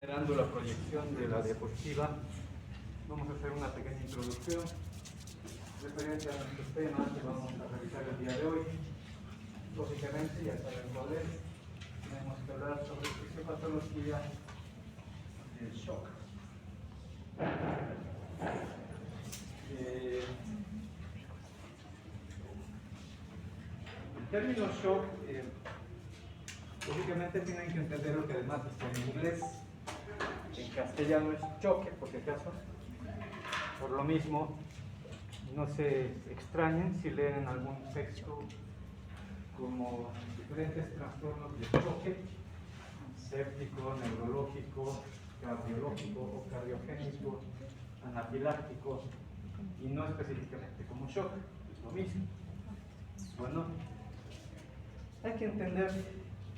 Generando la proyección de la diapositiva, vamos a hacer una pequeña introducción referente a nuestros temas que vamos a realizar el día de hoy. Lógicamente, ya saben cuál es. Tenemos que hablar sobre fisiopatología del shock. El término shock, lógicamente tienen que entender lo que además está en inglés. En castellano es choque, por si acaso. Por lo mismo, no se extrañen si leen algún texto como diferentes trastornos de choque, séptico, neurológico, cardiológico o cardiogénico, anafiláctico, y no específicamente como shock, es lo mismo. Bueno, hay que entender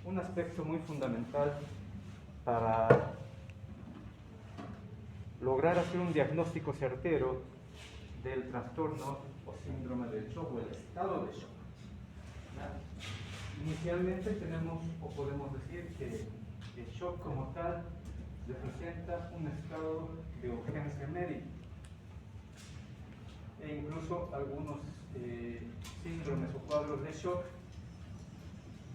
un aspecto muy fundamental para lograr hacer un diagnóstico certero del trastorno o síndrome del shock o el estado de shock. Inicialmente tenemos o podemos decir que el shock como tal representa un estado de urgencia médica e incluso algunos síndromes o cuadros de shock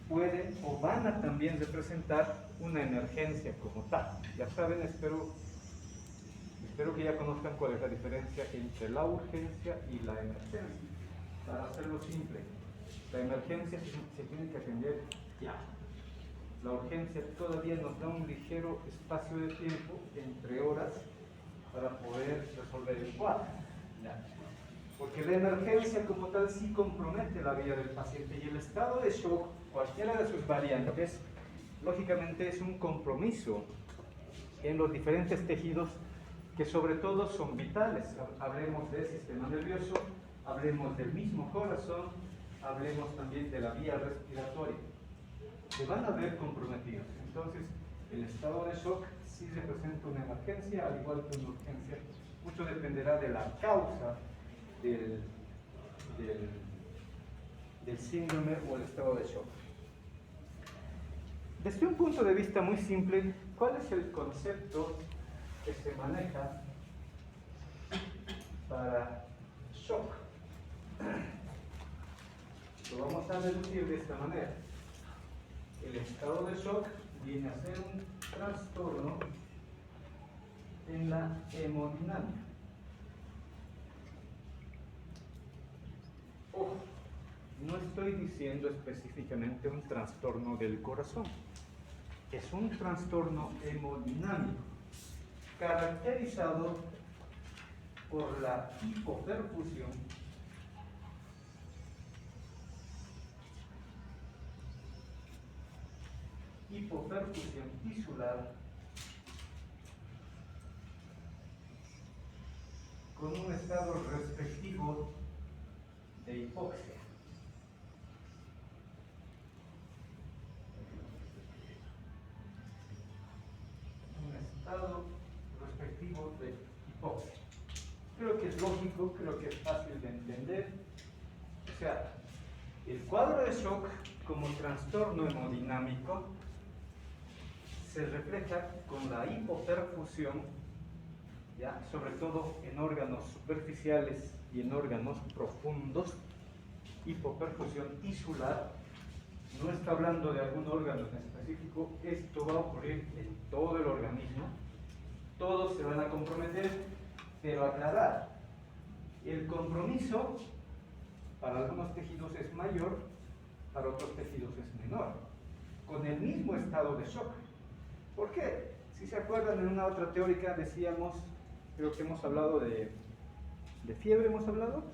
pueden o van a también representar una emergencia como tal. Ya saben, espero que ya conozcan cuál es la diferencia entre la urgencia y la emergencia. Para hacerlo simple, la emergencia se tiene que atender ya. La urgencia todavía nos da un ligero espacio de tiempo entre horas para poder resolver el cuadro. Porque la emergencia como tal sí compromete la vida del paciente y el estado de shock, cualquiera de sus variantes, lógicamente es un compromiso en los diferentes tejidos que sobre todo son vitales. Hablemos del sistema nervioso, hablemos del mismo corazón, hablemos también de la vía respiratoria. Se van a ver comprometidos. Entonces, el estado de shock sí representa una emergencia, al igual que una urgencia. Mucho dependerá de la causa del síndrome o el estado de shock. Desde un punto de vista muy simple, ¿cuál es el concepto que se maneja para shock? Lo vamos a deducir de esta manera. El estado de shock viene a ser un trastorno en la hemodinámica. Ojo, no estoy diciendo específicamente un trastorno del corazón. Es un trastorno hemodinámico caracterizado por la hipoperfusión tisular con un estado respectivo de hipoxia. Un estado respectivo de hipoxia. Creo que es lógico, creo que es fácil de entender. O sea, el cuadro de shock como trastorno hemodinámico se refleja con la hipoperfusión, ¿ya? Sobre todo en órganos superficiales y en órganos profundos. Hipoperfusión tisular, no está hablando de algún órgano en específico, esto va a ocurrir en todo el organismo, todos se van a comprometer, pero aclarar, el compromiso para algunos tejidos es mayor, para otros tejidos es menor, con el mismo estado de shock. ¿Por qué? Si se acuerdan, en una otra teórica decíamos, creo que hemos hablado de fiebre, ¿hemos hablado?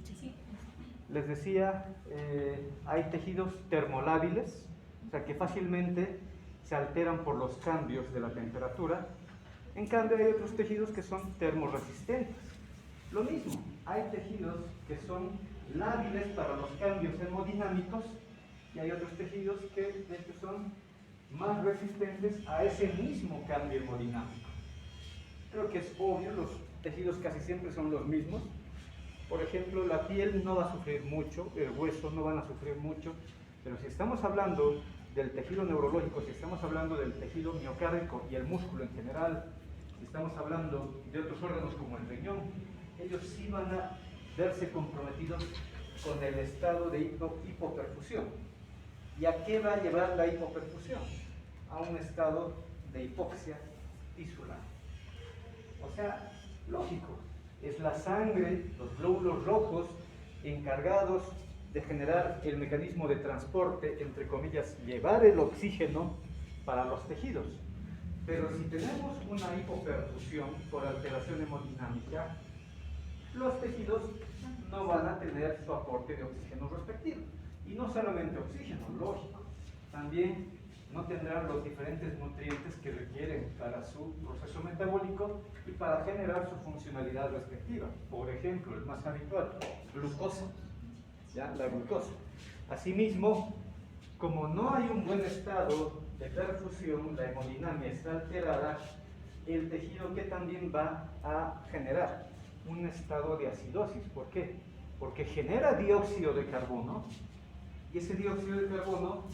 Sí. Les decía, hay tejidos termolábiles, o sea que fácilmente se alteran por los cambios de la temperatura. En cambio, hay otros tejidos que son termorresistentes. Lo mismo, hay tejidos que son lábiles para los cambios hemodinámicos y hay otros tejidos que de hecho son más resistentes a ese mismo cambio hemodinámico. Creo que es obvio, los tejidos casi siempre son los mismos. Por ejemplo, la piel no va a sufrir mucho, el hueso no van a sufrir mucho, pero si estamos hablando del tejido neurológico, si estamos hablando del tejido miocárdico y el músculo en general, si estamos hablando de otros órganos como el riñón, ellos sí van a verse comprometidos con el estado de hipoperfusión. ¿Y a qué va a llevar la hipoperfusión? A un estado de hipoxia tisular. O sea, lógico, es la sangre, los glóbulos rojos encargados de generar el mecanismo de transporte, entre comillas, llevar el oxígeno para los tejidos. Pero si tenemos una hipoperfusión por alteración hemodinámica, los tejidos no van a tener su aporte de oxígeno respectivo. Y no solamente oxígeno, lógico, también no tendrán los diferentes nutrientes que requieren para su proceso metabólico y para generar su funcionalidad respectiva. Por ejemplo, el más habitual, glucosa, ¿ya? La glucosa. Asimismo, como no hay un buen estado de perfusión, la hemodinamia está alterada, el tejido que también va a generar un estado de acidosis. ¿Por qué? Porque genera dióxido de carbono y ese dióxido de carbono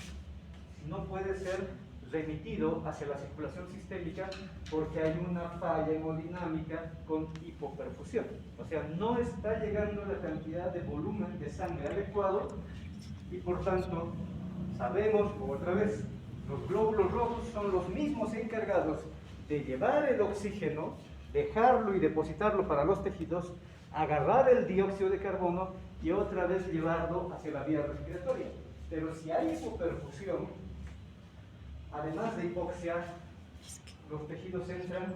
no puede ser remitido hacia la circulación sistémica porque hay una falla hemodinámica con hipoperfusión. O sea, no está llegando la cantidad de volumen de sangre adecuado y por tanto sabemos, otra vez, los glóbulos rojos son los mismos encargados de llevar el oxígeno, dejarlo y depositarlo para los tejidos, agarrar el dióxido de carbono y otra vez llevarlo hacia la vía respiratoria. Pero si hay hipoperfusión, además de hipoxia, los tejidos entran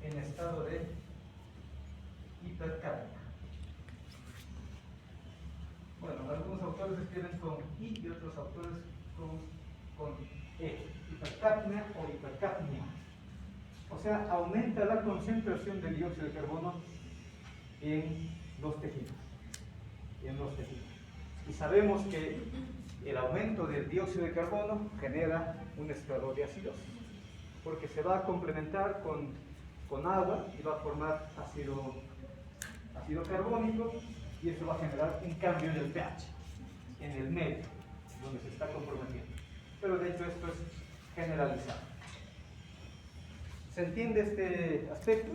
en estado de hipercapnia. Bueno, algunos autores escriben con I y otros autores con E. Hipercapnia o hipercapnia. O sea, aumenta la concentración de dióxido de carbono en los tejidos. Y sabemos que el aumento del dióxido de carbono genera un estado de acidosis, porque se va a complementar con agua y va a formar ácido carbónico y eso va a generar un cambio en el pH, en el medio donde se está comprometiendo. Pero de hecho esto es generalizado. ¿Se entiende este aspecto?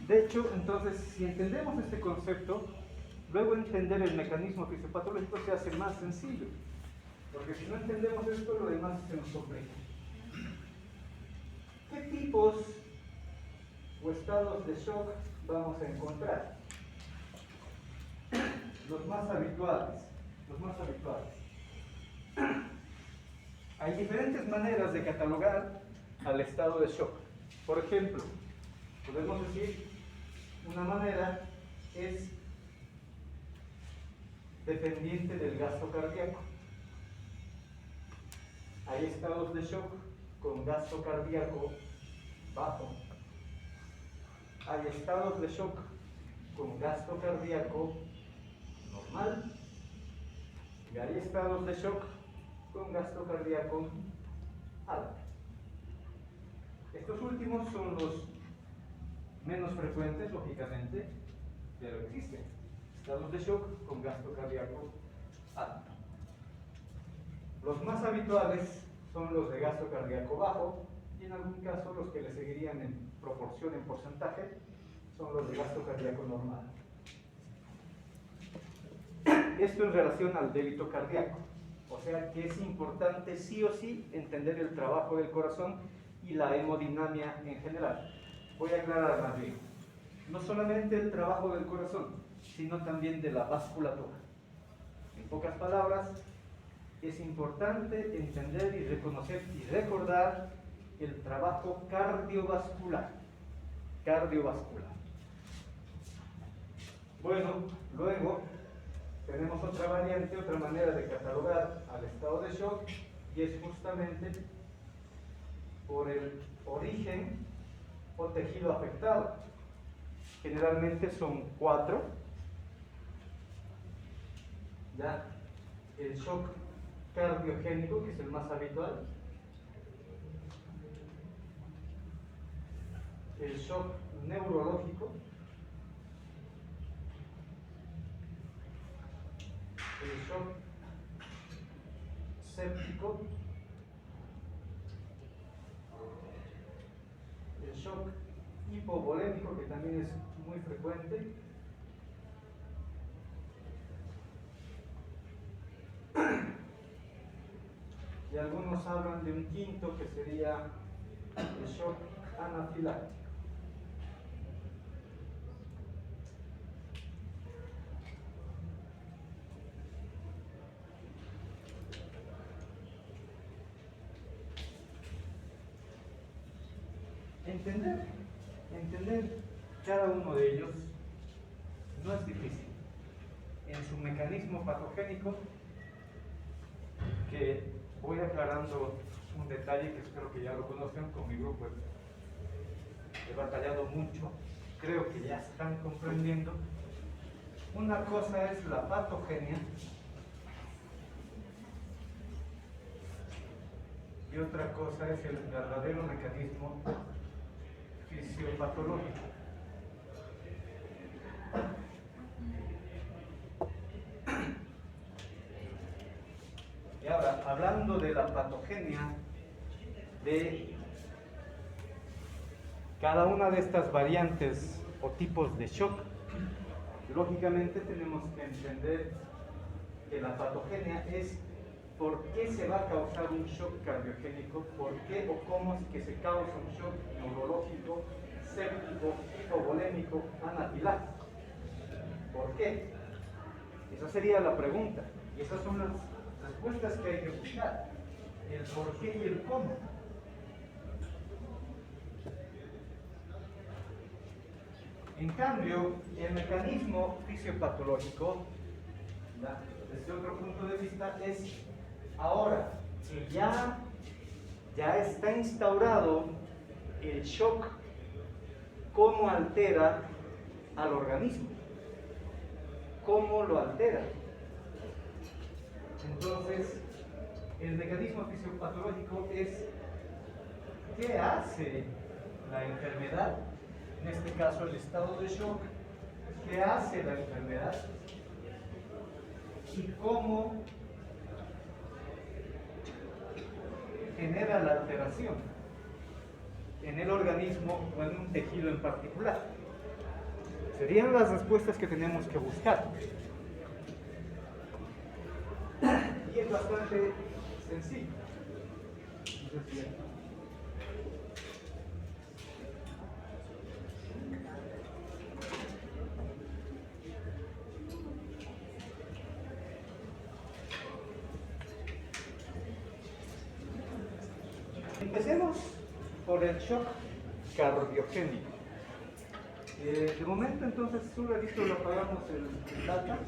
De hecho, entonces, si entendemos este concepto, luego entender el mecanismo fisiopatológico se hace más sencillo. Porque si no entendemos esto, lo demás se nos complica. ¿Qué tipos o estados de shock vamos a encontrar? Los más habituales. Hay diferentes maneras de catalogar al estado de shock. Por ejemplo, podemos decir, una manera es dependiente del gasto cardíaco. Hay estados de shock con gasto cardíaco bajo. Hay estados de shock con gasto cardíaco normal. Y hay estados de shock con gasto cardíaco alto. Estos últimos son los menos frecuentes, lógicamente, pero existen estados de shock con gasto cardíaco alto. Los más habituales son los de gasto cardíaco bajo y en algún caso los que le seguirían en proporción, en porcentaje, son los de gasto cardíaco normal. Esto en relación al débito cardíaco, o sea que es importante sí o sí entender el trabajo del corazón y la hemodinamia en general. Voy a aclarar más bien, no solamente el trabajo del corazón, sino también de la vasculatura. En pocas palabras, es importante entender y reconocer y recordar el trabajo cardiovascular. Bueno, luego tenemos otra variante, otra manera de catalogar al estado de shock y es justamente por el origen o tejido afectado. Generalmente son 4. ¿Ya? El shock cardiogénico, que es el más habitual. El shock neurológico. El shock séptico shock hipovolémico, que también es muy frecuente. Y algunos hablan de un quinto, que sería el shock anafiláctico. Entender cada uno de ellos no es difícil. En su mecanismo patogénico, que voy aclarando un detalle que espero que ya lo conozcan, con mi grupo he batallado mucho, creo que ya están comprendiendo. Una cosa es la patogenia y otra cosa es el verdadero mecanismo fisiopatológico. Y ahora, hablando de la patogenia de cada una de estas variantes o tipos de shock, lógicamente tenemos que entender que la patogenia es por qué se va a causar un shock cardiogénico, por qué o cómo es que se causa un shock neurológico, séptico, hipovolémico, anafiláctico. ¿Por qué? Esa sería la pregunta. Y esas son las respuestas que hay que buscar. El por qué y el cómo. En cambio, el mecanismo fisiopatológico, desde otro punto de vista, es ahora que ya está instaurado el shock, cómo altera al organismo, cómo lo altera. Entonces, el mecanismo fisiopatológico es qué hace la enfermedad, en este caso el estado de shock, qué hace la enfermedad y cómo genera la alteración en el organismo o en un tejido en particular. Serían las respuestas que tenemos que buscar. Y es bastante sencillo. Empecemos por el shock cardiogénico. De momento, entonces, un ratito lo apagamos el data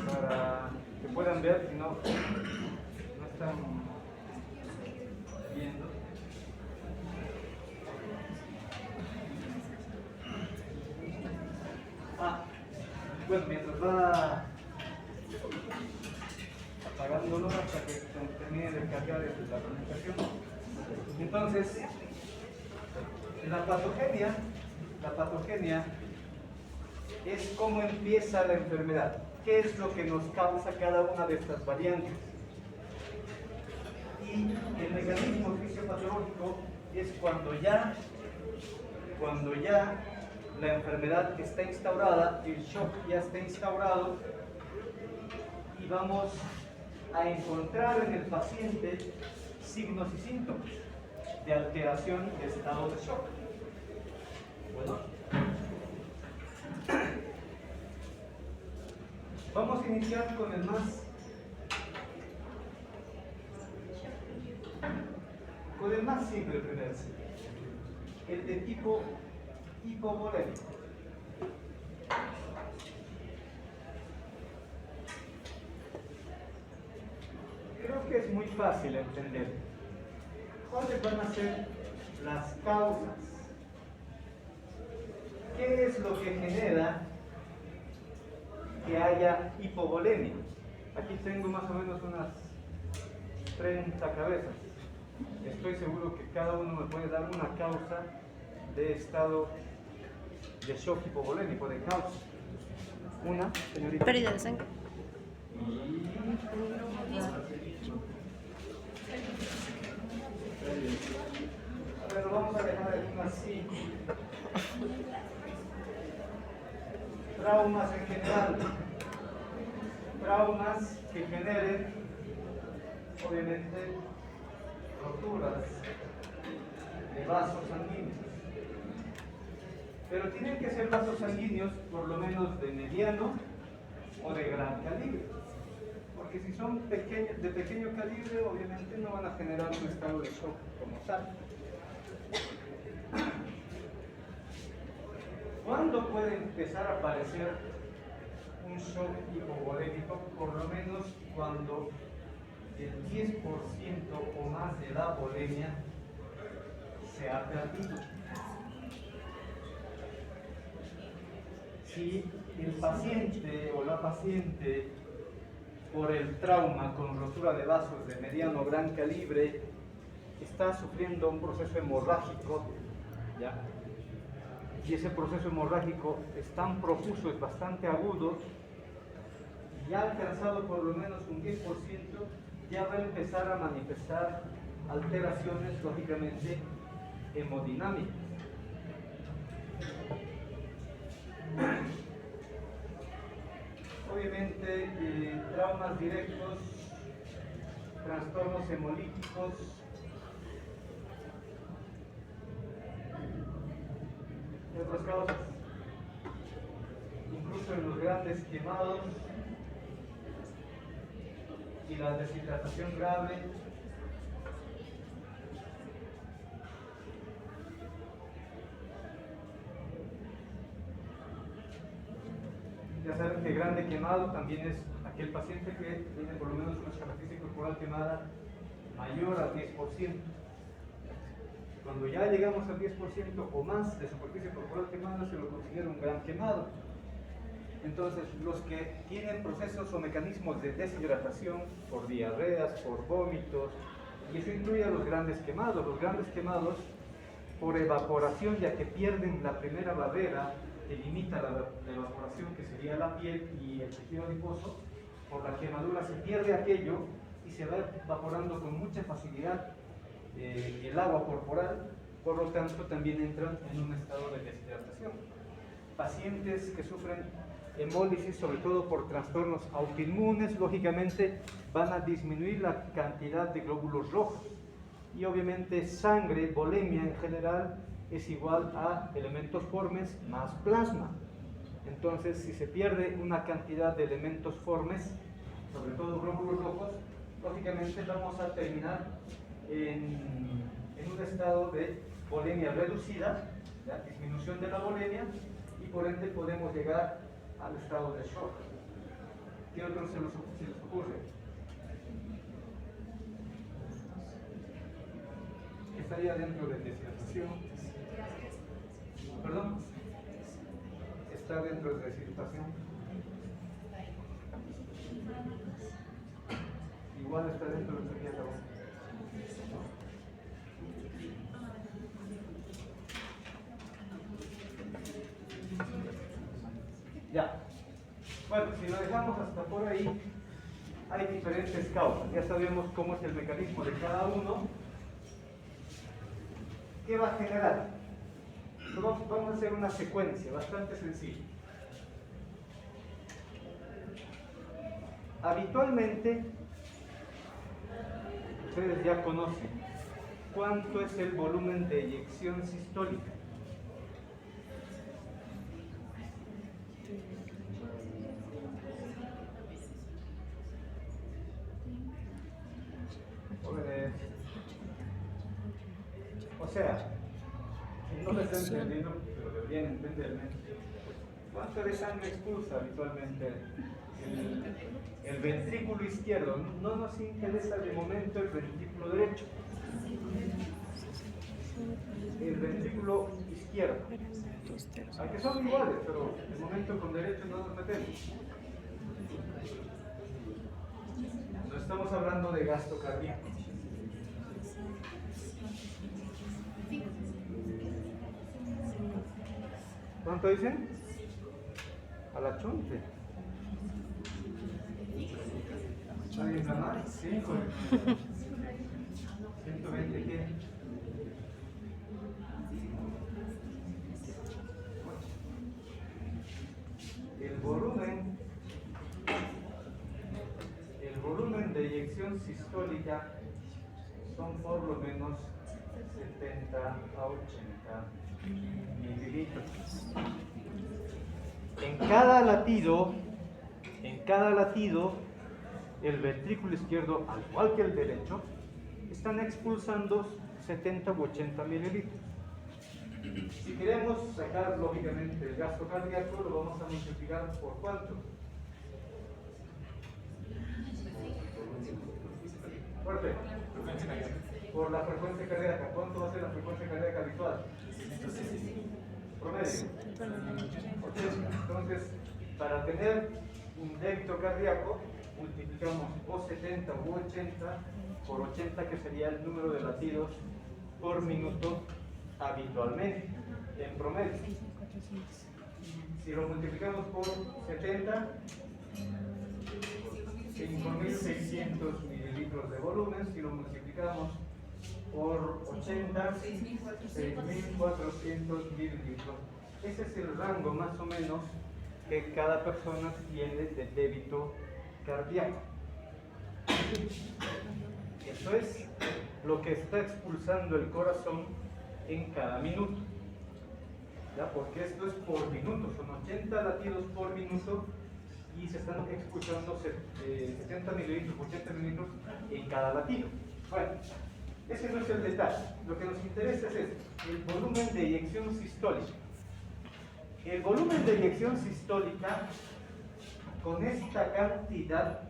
para que puedan ver, si no están viendo. Bueno, mientras va apagándolo hasta que termine de cargar la presentación. Entonces, la patogenia es cómo empieza la enfermedad. ¿Qué es lo que nos causa cada una de estas variantes? Y el mecanismo fisiopatológico es cuando ya la enfermedad está instaurada, el shock ya está instaurado, y vamos a encontrar en el paciente signos y síntomas de alteración de estado de shock. Bueno, vamos a iniciar con el más simple primero, el de tipo hipovolémico. Creo que es muy fácil entender. ¿Cuáles van a ser las causas? ¿Qué es lo que genera que haya hipovolemia? Aquí tengo más o menos unas 30 cabezas. Estoy seguro que cada uno me puede dar una causa de estado de shock hipovolémico, de causa. Una, señorita. Pérdida de sangre. pero vamos a dejar en así. Traumas en general. Traumas que generen, obviamente, roturas de vasos sanguíneos. Pero tienen que ser vasos sanguíneos por lo menos de mediano o de gran calibre. Porque si son de pequeño calibre, obviamente no van a generar un estado de shock como tal. ¿Cuándo puede empezar a aparecer un shock hipovolémico? Por lo menos cuando el 10% o más de la volemia se ha perdido. Si el paciente o la paciente, por el trauma con rotura de vasos de mediano o gran calibre, está sufriendo un proceso hemorrágico, ¿ya? Y ese proceso hemorrágico es tan profuso, es bastante agudo, y ha alcanzado por lo menos un 10%, ya va a empezar a manifestar alteraciones, lógicamente, hemodinámicas. Obviamente, traumas directos, trastornos hemolíticos, y otras causas, incluso en los grandes quemados y la deshidratación grave. Ya saben que grande quemado también es aquel paciente que tiene por lo menos una superficie corporal quemada mayor al 10%. Cuando ya llegamos al 10% o más de superficie corporal quemada, se lo considera un gran quemado. Entonces, los que tienen procesos o mecanismos de deshidratación por diarreas, por vómitos, y eso incluye a los grandes quemados. Los grandes quemados, por evaporación, ya que pierden la primera barrera que limita la evaporación, que sería la piel y el tejido adiposo, por la quemadura se pierde aquello y se va evaporando con mucha facilidad el agua corporal, por lo tanto también entran en un estado de deshidratación. Pacientes que sufren hemólisis, sobre todo por trastornos autoinmunes, lógicamente van a disminuir la cantidad de glóbulos rojos, y obviamente sangre, volemia en general, es igual a elementos formes más plasma. Entonces, si se pierde una cantidad de elementos formes, sobre todo glóbulos rojos, lógicamente vamos a terminar en un estado de volemia reducida, la disminución de la volemia, y por ende podemos llegar al estado de shock. ¿Qué otro se les ocurre? ¿Qué estaría dentro de deshidratación? ¿Perdón? ¿Está dentro de deshidratación? Igual está dentro de deshidratación. Ya. Bueno, si lo dejamos hasta por ahí, hay diferentes causas. Ya sabemos cómo es el mecanismo de cada uno. ¿Qué va a generar? Vamos a hacer una secuencia bastante sencilla. Habitualmente, ustedes ya conocen cuánto es el volumen de eyección sistólica. O sea, si no lo están entendiendo, pero deberían entenderme, ¿cuánto de sangre expulsa habitualmente el ventrículo izquierdo? No nos interesa de momento el ventrículo derecho. El ventrículo izquierdo. Aunque son iguales, pero de momento con derecho no nos metemos. No estamos hablando de gasto cardíaco. ¿Cuánto dicen? A la chonte. ¿Alguien da más? Sí, 120 qué. sistólica son por lo menos 70 a 80 mililitros. En cada latido, el ventrículo izquierdo, al igual que el derecho, están expulsando 70 u 80 mililitros. Si queremos sacar lógicamente el gasto cardíaco, lo vamos a multiplicar por ¿cuánto? Fuerte. Por la frecuencia cardíaca. ¿Cuánto va a ser la frecuencia cardíaca habitual? Promedio. Entonces, para tener un débito cardíaco, multiplicamos o 70 u 80 por 80, que sería el número de latidos por minuto habitualmente, en promedio. Si lo multiplicamos por 70, 5.600 mililitros de volumen. Si lo multiplicamos por 80, 6.400 mililitros. Ese es el rango más o menos que cada persona tiene de débito cardíaco. Eso es lo que está expulsando el corazón en cada minuto. ¿Ya? Porque esto es por minuto, son 80 latidos por minuto y se están expulsando 70 mililitros, 80 mililitros en cada latido. Bueno, ese no es el detalle. Lo que nos interesa es el volumen de eyección sistólica. El volumen de eyección sistólica con esta cantidad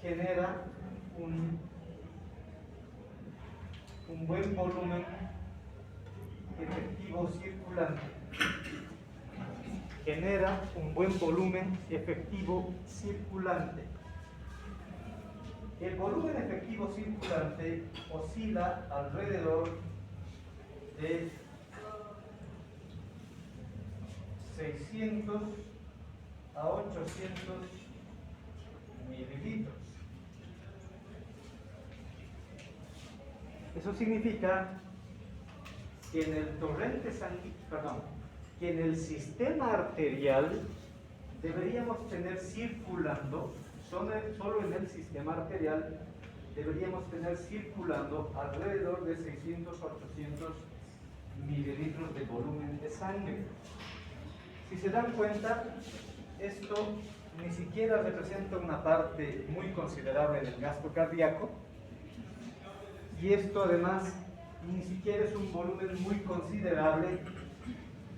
genera un buen volumen efectivo circulante. Genera un buen volumen efectivo circulante. El volumen efectivo circulante oscila alrededor de 600 a 800 mililitros. Eso significa que en el torrente sanguíneo, que en el sistema arterial deberíamos tener circulando, solo en el sistema arterial deberíamos tener circulando alrededor de 600 a 800 mililitros de volumen de sangre. Si se dan cuenta, esto ni siquiera representa una parte muy considerable del gasto cardíaco, y esto además ni siquiera es un volumen muy considerable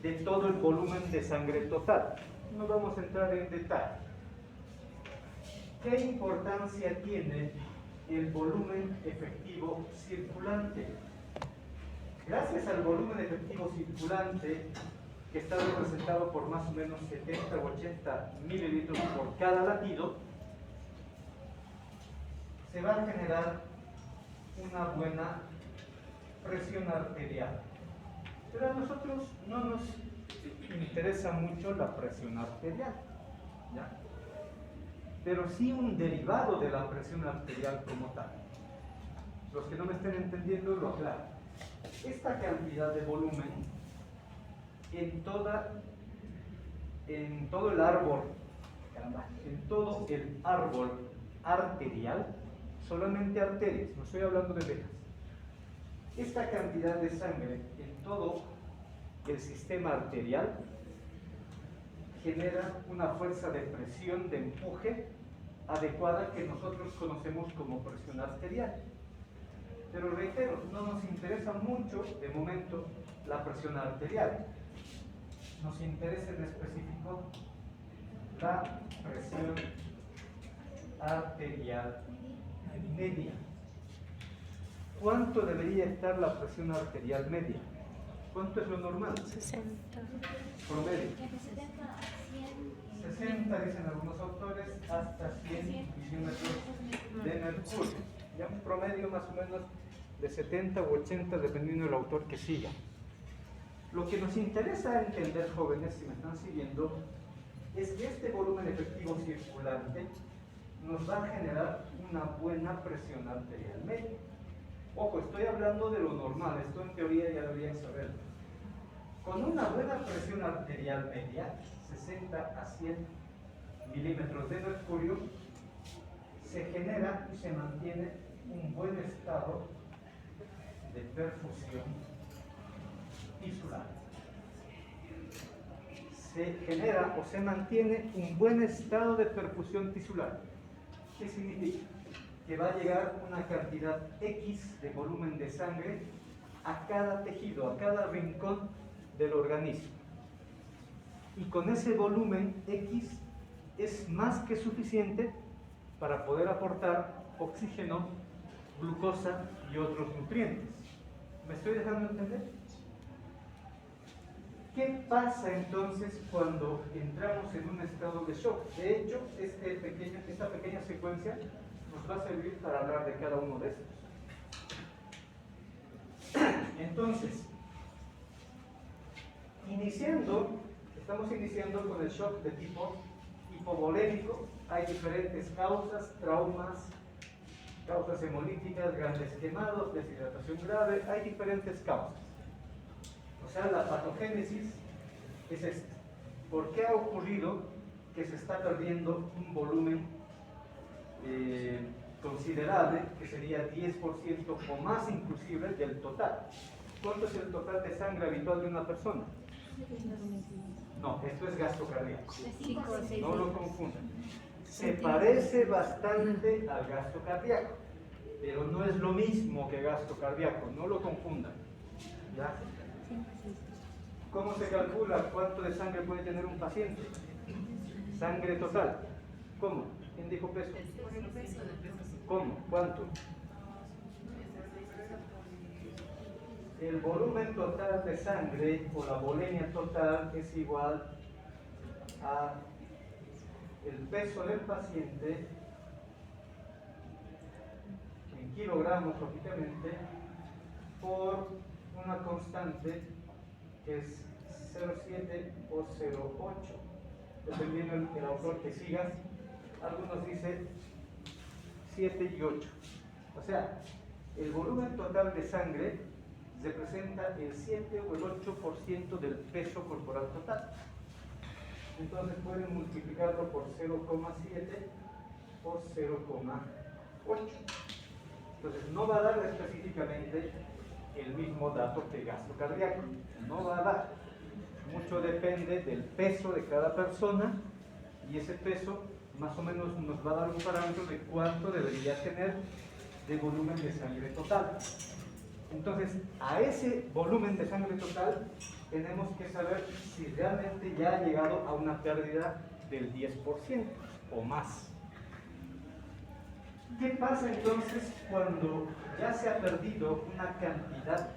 de todo el volumen de sangre total. No vamos a entrar en detalle. ¿Qué importancia tiene el volumen efectivo circulante? Gracias al volumen efectivo circulante, que está representado por más o menos 70 o 80 mililitros por cada latido, se va a generar una buena presión arterial. Pero a nosotros no nos interesa mucho la presión arterial, ¿ya? Pero sí un derivado de la presión arterial como tal. Los que no me estén entendiendo lo aclaro. Esta cantidad de volumen en todo el árbol, en todo el árbol arterial, solamente arterias, no estoy hablando de venas. Esta cantidad de sangre en todo el sistema arterial genera una fuerza de presión, de empuje adecuada, que nosotros conocemos como presión arterial. Pero reitero, no nos interesa mucho de momento la presión arterial. Nos interesa en específico la presión arterial media. ¿Cuánto debería estar la presión arterial media? ¿Cuánto es lo normal? 60. Promedio. De 70 a 100. 60 dicen algunos autores, hasta 100 milímetros de mercurio. Ya un promedio más o menos de 70 u 80, dependiendo del autor que siga. Lo que nos interesa entender, jóvenes, si me están siguiendo, es que este volumen efectivo circulante nos va a generar una buena presión arterial media. Ojo, estoy hablando de lo normal, esto en teoría ya deberían saberlo. Con una buena presión arterial media, 60 a 100 milímetros de mercurio, se genera y se mantiene un buen estado de perfusión tisular. Se genera o se mantiene un buen estado de perfusión tisular. ¿Qué significa? Que va a llegar una cantidad X de volumen de sangre a cada tejido, a cada rincón del organismo. Y con ese volumen X es más que suficiente para poder aportar oxígeno, glucosa y otros nutrientes. ¿Me estoy dejando entender? ¿Qué pasa entonces cuando entramos en un estado de shock? De hecho, esta pequeña secuencia nos va a servir para hablar de cada uno de estos. Entonces, estamos iniciando con el shock de tipo hipovolémico. Hay diferentes causas, traumas, causas hemolíticas, grandes quemados, deshidratación grave, hay diferentes causas. O sea, la patogénesis es esta. ¿Por qué ha ocurrido que se está perdiendo un volumen considerable, que sería 10% o más inclusive del total? ¿Cuánto es el total de sangre habitual de una persona? No, esto es gasto cardíaco. No lo confundan. Se parece bastante al gasto cardíaco, pero no es lo mismo que gasto cardíaco, no lo confundan. ¿Ya? ¿Cómo se calcula cuánto de sangre puede tener un paciente? Sangre total. ¿Cómo? ¿Quién dijo peso? ¿Cómo? ¿Cuánto? El volumen total de sangre o la volemia total es igual a el peso del paciente en kilogramos, lógicamente, por una constante que es 0,7 o 0,8, dependiendo del autor que sigas. Algunos dicen 7 y 8. O sea, el volumen total de sangre representa el 7 o el 8% del peso corporal total. Entonces pueden multiplicarlo por 0,7 o 0,8. Entonces no va a dar específicamente el mismo dato que el gasto cardíaco. No va a dar. Mucho depende del peso de cada persona, y ese peso más o menos nos va a dar un parámetro de cuánto debería tener de volumen de sangre total. Entonces, a ese volumen de sangre total tenemos que saber si realmente ya ha llegado a una pérdida del 10% o más. ¿Qué pasa entonces cuando ya se ha perdido una cantidad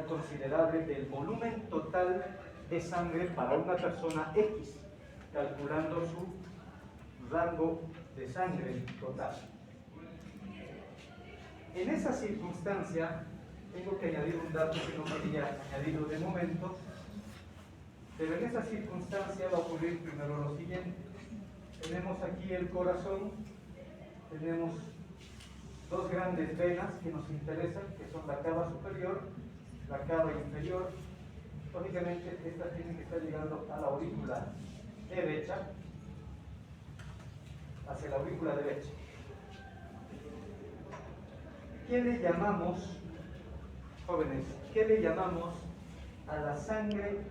considerable del volumen total de sangre para una persona X, calculando su rango de sangre total? En esa circunstancia, tengo que añadir un dato que no quería añadirlo de momento, pero en esa circunstancia va a ocurrir primero lo siguiente. Tenemos aquí el corazón, tenemos dos grandes venas que nos interesan, que son la cava superior, la cava inferior. Lógicamente, estas tienen que estar llegando a la aurícula derecha, hacia la aurícula derecha. ¿Qué le llamamos, jóvenes, qué le llamamos a la sangre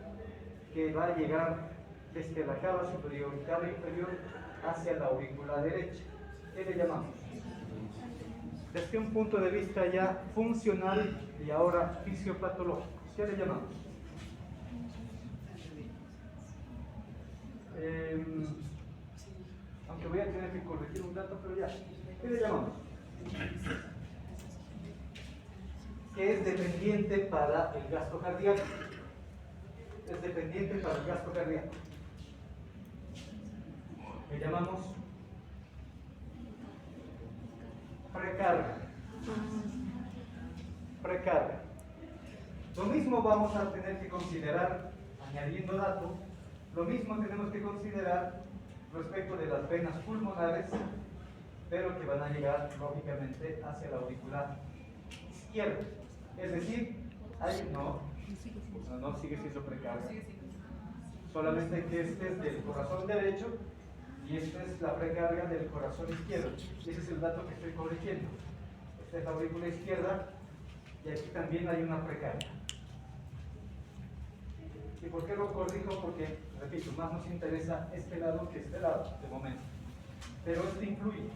que va a llegar desde la cava superior y cava inferior hacia la aurícula derecha? ¿Qué le llamamos? Desde un punto de vista ya funcional y ahora fisiopatológico, ¿qué le llamamos? Aunque voy a tener que corregir un dato, pero ya. ¿Qué le llamamos? Que es dependiente para el gasto cardíaco. Es dependiente para el gasto cardíaco. Le llamamos precarga. Precarga. Lo mismo vamos a tener que considerar, añadiendo datos, lo mismo tenemos que considerar respecto de las venas pulmonares, pero que van a llegar lógicamente hacia la auricular izquierda. Es decir, no sigue siendo precarga. Solamente que este es del corazón derecho Y esta es la precarga del corazón izquierdo. Ese es el dato que estoy corrigiendo. Esta es la aurícula izquierda y aquí también hay una precarga. ¿Y por qué lo corrijo? Porque, repito, más nos interesa este lado que este lado, de momento. Pero esto influye.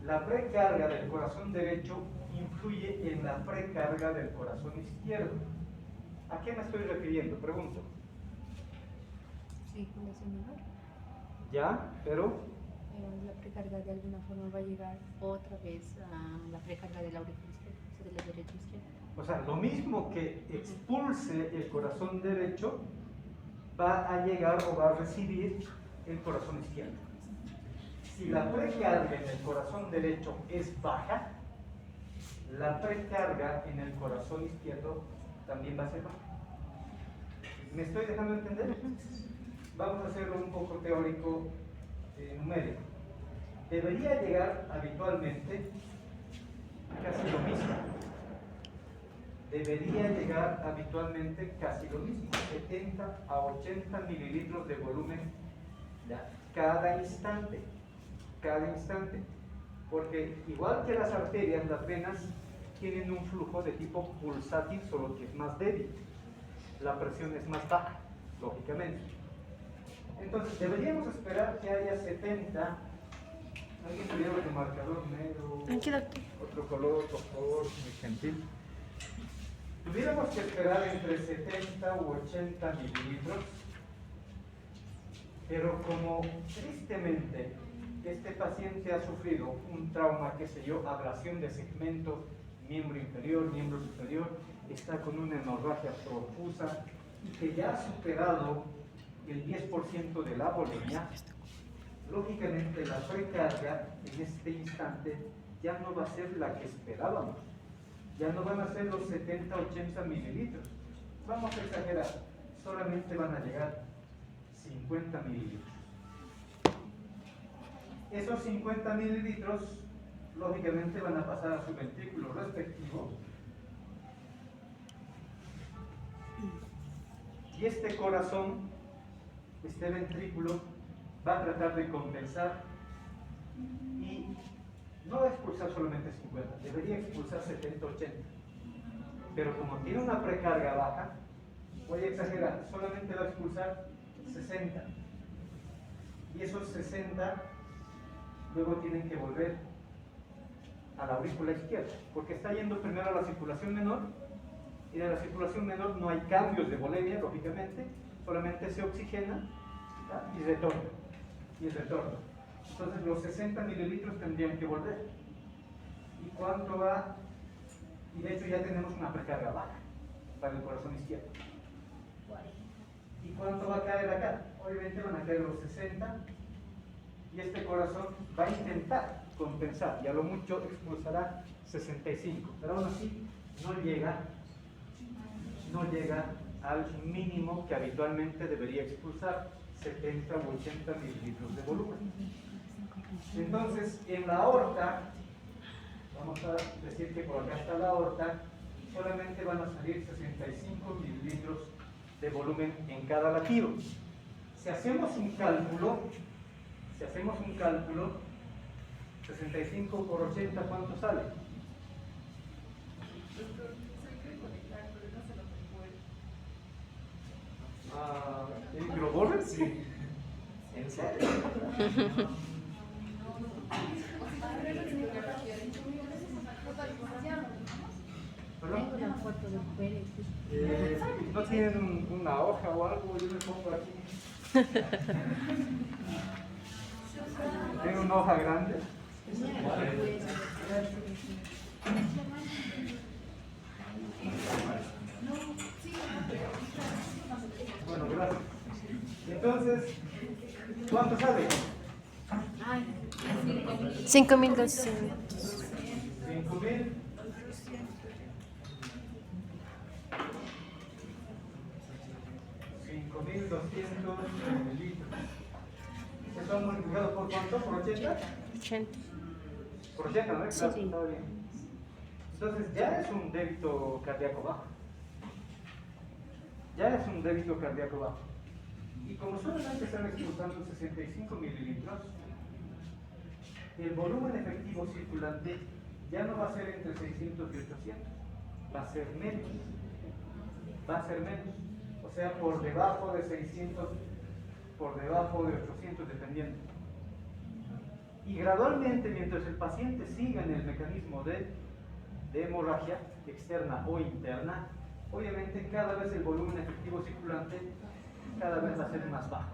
La precarga del corazón derecho influye en la precarga del corazón izquierdo. ¿A qué me estoy refiriendo? Pregunto. Circulación menor. Ya, pero La precarga de alguna forma va a llegar otra vez a la precarga de la aurícula izquierda, o sea, de la derecha a izquierda. o sea, lo mismo que expulse el corazón derecho va a llegar o va a recibir el corazón izquierdo. Si la precarga en el corazón derecho es baja, la precarga en el corazón izquierdo también va a ser baja. ¿Me estoy dejando entender? Vamos a hacerlo un poco teórico, numérico. Debería llegar habitualmente casi lo mismo. Debería llegar habitualmente casi lo mismo, 70 a 80 mililitros de volumen, ¿ya? Cada instante, porque igual que las arterias, las venas tienen un flujo de tipo pulsátil, solo que es más débil, la presión es más baja, lógicamente. Entonces deberíamos esperar que haya 70. ¿Alguien tuviera otro marcador negro? Aquí, doctor. Otro color, por favor, muy gentil. Tuviéramos que esperar entre 70 u 80 mililitros, pero como tristemente este paciente ha sufrido un trauma, qué sé yo, ablación de segmento, miembro inferior, miembro superior, está con una hemorragia profusa y que ya ha superado el 10% de la volemia, lógicamente la precarga en este instante ya no va a ser la que esperábamos. Ya no van a ser los 70-80 mililitros. Vamos a exagerar, solamente van a llegar 50 mililitros. Esos 50 mililitros, lógicamente, van a pasar a su ventrículo respectivo. Y este corazón, este ventrículo, va a tratar de compensar y no va a expulsar solamente 50, debería expulsar 70-80. Pero como tiene una precarga baja, voy a exagerar, solamente va a expulsar 60. Y esos 60 luego tienen que volver a la aurícula izquierda, porque está yendo primero a la circulación menor, y de la circulación menor no hay cambios de volemia, lógicamente, solamente se oxigena, ¿ya? Y retorna. Entonces los 60 mililitros tendrían que volver. ¿Y cuánto va? Y de hecho ya tenemos una precarga baja para el corazón izquierdo. ¿Y cuánto va a caer acá? Obviamente van a caer los 60 y este corazón va a intentar compensar y a lo mucho expulsará 65, pero aún así no llega al mínimo que habitualmente debería expulsar, 70 u 80 mililitros de volumen. Entonces, en la aorta, vamos a decir que por acá está la aorta, solamente van a salir 65 mililitros de volumen en cada latido. Si hacemos un cálculo, 65 por 80, ¿cuánto sale? ¿El lo borres? Sí. ¿En serio? Tengo una foto de Pérez. ¿No tienen una hoja o algo? Yo me pongo aquí. ¿Tengo una hoja grande? Bueno, gracias. Entonces, ¿cuánto sale? 5.200. 5.000. 5.200 mililitros. ¿Eso han multiplicado por cuánto? ¿Por 80? 80. Por 80, ¿no? Claro, Sí. está bien. Entonces ya es un débito cardíaco bajo. Y como solamente están expulsando 65 mililitros, el volumen efectivo circulante ya no va a ser entre 600 y 800, va a ser menos. Va a ser menos. O sea, por debajo de 600, por debajo de 800, dependiendo. Y gradualmente, mientras el paciente siga en el mecanismo de hemorragia externa o interna, obviamente cada vez el volumen efectivo circulante cada vez va a ser más bajo.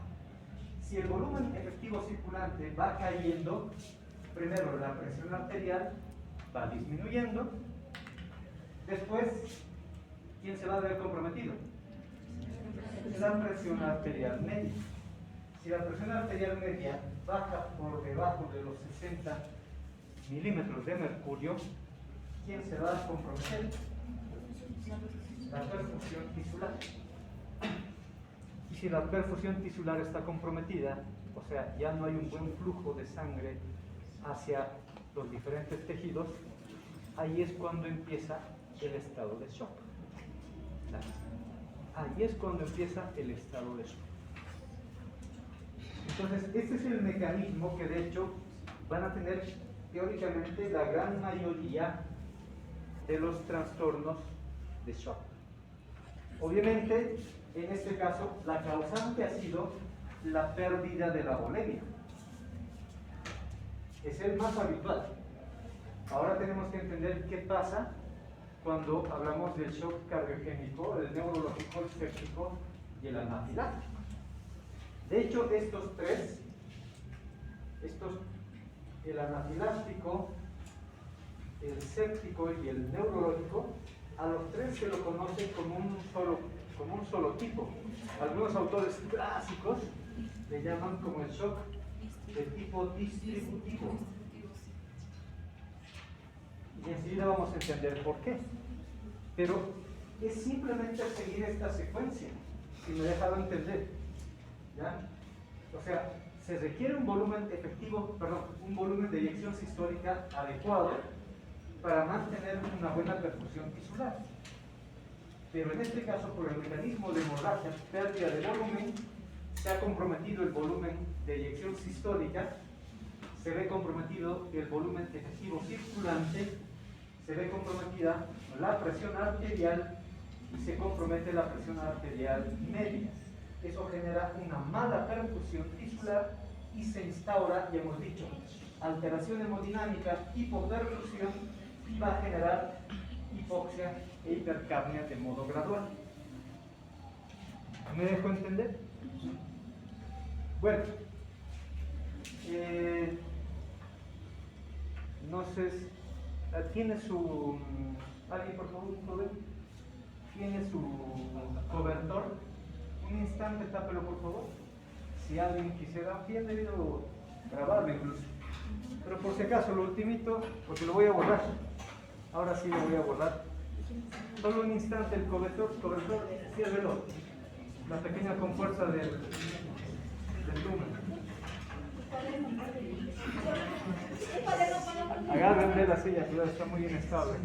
Si el volumen efectivo circulante va cayendo, primero la presión arterial va disminuyendo, después, ¿quién se va a ver comprometido? La presión arterial media. Si la presión arterial media baja por debajo de los 60 milímetros de mercurio, ¿quién se va a comprometer? La perfusión tisular. Y si la perfusión tisular está comprometida, o sea, ya no hay un buen flujo de sangre hacia los diferentes tejidos, ahí es cuando empieza el estado de shock. Ahí es cuando empieza el estado de shock. Entonces, este es el mecanismo que de hecho van a tener teóricamente la gran mayoría de los trastornos de shock. Obviamente, en este caso, la causante ha sido la pérdida de la volemia. Es el más habitual. Ahora tenemos que entender qué pasa cuando hablamos del shock cardiogénico, el neurológico, el séptico y el anafiláctico. De hecho, estos tres, el anafiláctico, el séptico y el neurológico, a los tres se lo conoce como un solo tipo. Algunos autores clásicos le llaman como el shock de tipo distributivo. Y enseguida vamos a entender por qué. Pero es simplemente seguir esta secuencia, si me he dejado entender. ¿Ya? O sea, se requiere un volumen efectivo, un volumen de eyección sistólica adecuado para mantener una buena perfusión tisular. Pero en este caso, por el mecanismo de hemorragia, pérdida de volumen, se ha comprometido el volumen de eyección sistólica, se ve comprometido el volumen efectivo circulante, se ve comprometida la presión arterial y se compromete la presión arterial media. Eso genera una mala perfusión tisular y se instaura, ya hemos dicho, alteración hemodinámica, hipoperfusión, y va a generar hipoxia e hipercapnia de modo gradual. ¿Me dejo entender? Bueno, no sé, ¿tiene su... alguien por favor, joven? ¿Tiene su cobertor? Un instante, tápelo por favor. Si alguien quisiera, bien debido grabarlo incluso. Pero por si acaso, lo ultimito, porque lo voy a borrar. Ahora sí lo voy a borrar. Solo un instante el cobertor, ciérrelo. La pequeña compuerta del lumen. Agárrenle la silla, cuidado, está muy inestable.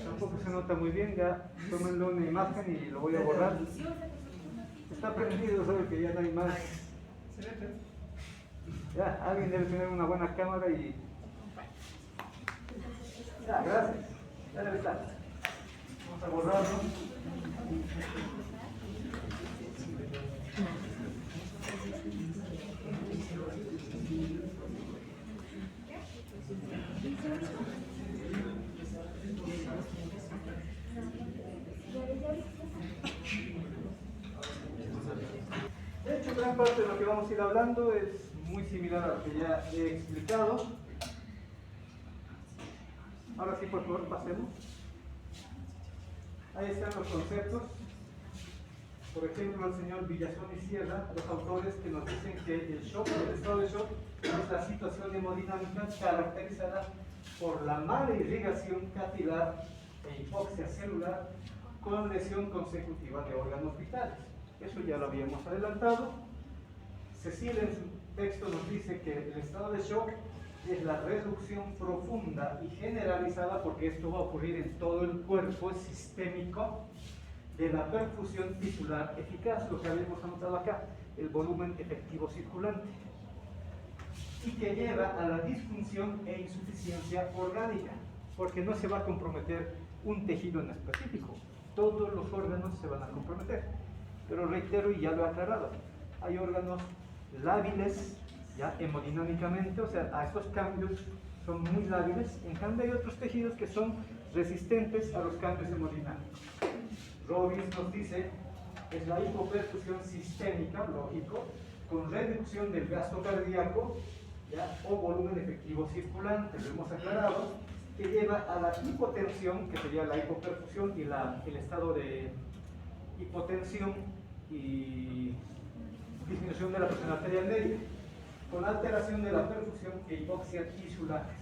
Tampoco se nota muy bien, ya tómenle una imagen y lo voy a borrar. Está prendido, sabe que ya no hay más. Ya, alguien debe tener una buena cámara y... Ya, gracias. Ya debe estar. Vamos a borrarlo. De hecho, gran parte de lo que vamos a ir hablando es muy similar a lo que ya he explicado. Ahora sí, por favor, pasemos. Ahí están los conceptos. Por ejemplo, el señor Villazón y Sierra, los autores que nos dicen que el shock, el estado de shock, es la situación hemodinámica caracterizada por la mala irrigación capilar e hipoxia celular con lesión consecutiva de órganos vitales. Eso ya lo habíamos adelantado. Cecilia en su texto nos dice que el estado de shock es la reducción profunda y generalizada, porque esto va a ocurrir en todo el cuerpo, es sistémico, de la perfusión tisular eficaz, lo que habíamos anotado acá, el volumen efectivo circulante, y que lleva a la disfunción e insuficiencia orgánica, porque no se va a comprometer un tejido en específico, todos los órganos se van a comprometer. Pero reitero, y ya lo he aclarado, hay órganos lábiles, ya hemodinámicamente, o sea, a estos cambios son muy lábiles, en cambio hay otros tejidos que son resistentes a los cambios hemodinámicos. Robbins nos dice, es la hipoperfusión sistémica, lógico, con reducción del gasto cardíaco, ¿ya? O volumen efectivo circulante, lo hemos aclarado, que lleva a la hipotensión, que sería la hipoperfusión, y el estado de hipotensión y disminución de la presión arterial media, con alteración de la perfusión e hipoxia tisulares.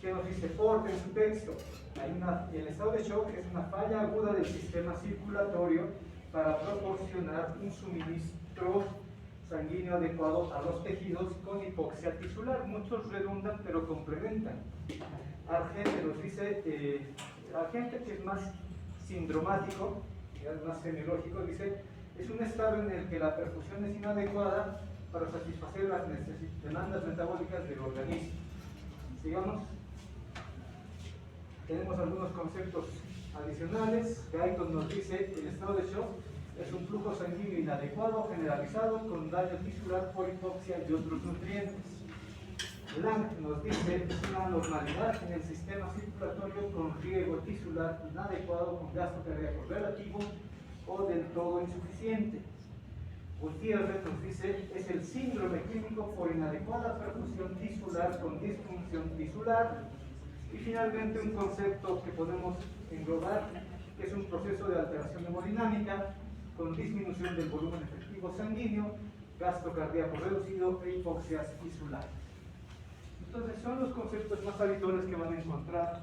¿Qué nos dice Ford en su texto? El estado de shock es una falla aguda del sistema circulatorio para proporcionar un suministro sanguíneo adecuado a los tejidos con hipoxia tisular. Muchos redundan, pero complementan. Argente nos dice, Argente, que es más sindromático, es más semiológico, dice, es un estado en el que la perfusión es inadecuada para satisfacer las demandas metabólicas del organismo. Sigamos. Tenemos algunos conceptos adicionales. Guyton nos dice, el estado de shock es un flujo sanguíneo inadecuado, generalizado, con daño tisular por hipoxia y otros nutrientes. Lang nos dice, es una anormalidad en el sistema circulatorio con riego tisular inadecuado, con gasto cardíaco relativo o del todo insuficiente. Gutiérrez nos dice, es el síndrome clínico por inadecuada perfusión tisular con disfunción tisular. Y finalmente un concepto que podemos englobar, que es un proceso de alteración hemodinámica con disminución del volumen efectivo sanguíneo, gasto cardíaco reducido e hipoxias tisulares. Entonces son los conceptos más habituales que van a encontrar